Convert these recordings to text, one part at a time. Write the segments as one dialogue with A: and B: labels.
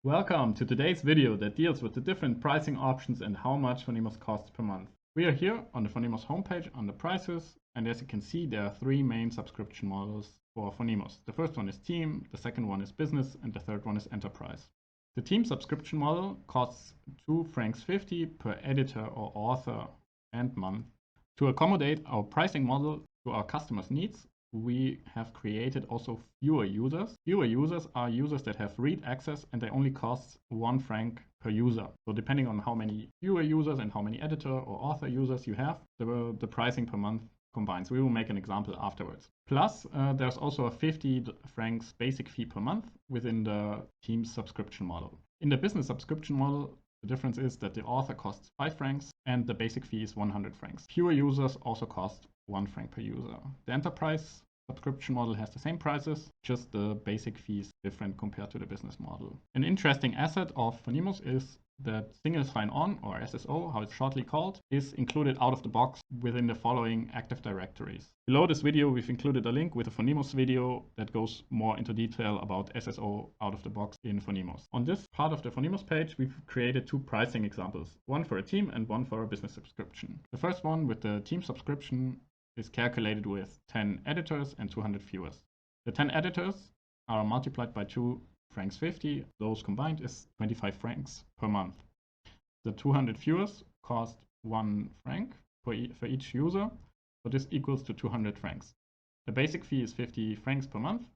A: Welcome to today's video that deals with the different pricing options and how much Phonemos costs per month. We are here on the Phonemos homepage under prices, and as you can see there are three main subscription models for Phonemos. The first one is Team, the second one is Business, and the third one is Enterprise. The Team subscription model costs £2.50 per editor or author and month. To accommodate our pricing model to our customers' needs, we have created also fewer users. Fewer users are users that have read access and they only cost £1 per user. So depending on how many fewer users and how many editor or author users you have, the pricing per month combines. We will make an example afterwards. Plus, there's also a 50 francs basic fee per month within the Team subscription model. In the Business subscription model, the difference is that the author costs 5 francs and the basic fee is 100 francs. Fewer users also cost £1 per user. The Enterprise subscription model has the same prices, just the basic fee is different compared to the business model. An interesting asset of Phonemos is that single sign-on, or SSO, how it's shortly called, is included out of the box within the following Active Directories. Below this video, we've included a link with a Phonemos video that goes more into detail about SSO out of the box in Phonemos. On this part of the Phonemos page, we've created two pricing examples, one for a team and one for a business subscription. The first one with the team subscription is calculated with 10 editors and 200 viewers. The 10 editors are multiplied by £2.50. Those combined is 25 francs per month. The 200 viewers cost £1 for each user, so this equals to 200 francs. The basic fee is 50 francs per month,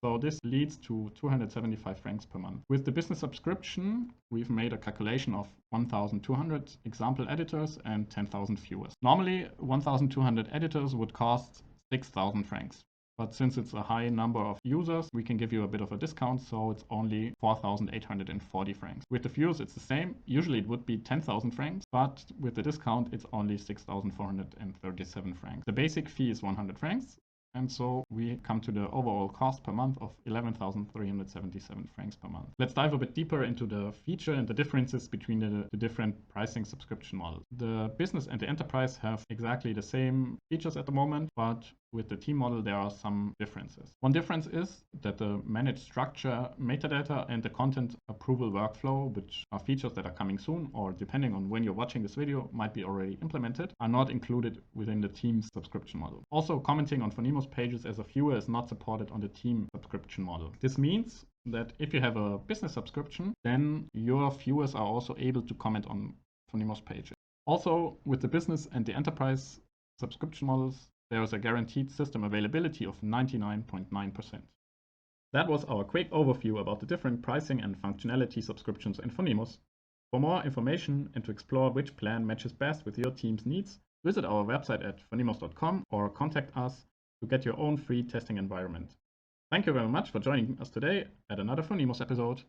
A: so this leads to 275 francs per month. With the business subscription, we've made a calculation of 1,200 example editors and 10,000 viewers. Normally, 1,200 editors would cost 6,000 francs. But since it's a high number of users, we can give you a bit of a discount, so it's only 4,840 francs. With the viewers, it's the same. Usually it would be 10,000 francs, but with the discount, it's only 6,437 francs. The basic fee is 100 francs. And so we come to the overall cost per month of 11,377 francs per month. Let's dive a bit deeper into the feature and the differences between the different pricing subscription models. The Business and the Enterprise have exactly the same features at the moment, but with the Team model, there are some differences. One difference is that the managed structure, metadata, and the content approval workflow, which are features that are coming soon, or depending on when you're watching this video, might be already implemented, are not included within the Team subscription model. Also, commenting on Phonemos pages as a viewer is not supported on the Team subscription model. This means that if you have a business subscription, then your viewers are also able to comment on Phonemos pages. Also, with the Business and the Enterprise subscription models, there is a guaranteed system availability of 99.9%. That was our quick overview about the different pricing and functionality subscriptions in Phonemos. For more information and to explore which plan matches best with your team's needs, visit our website at phonemos.com or contact us to get your own free testing environment. Thank you very much for joining us today at another Phonemos episode.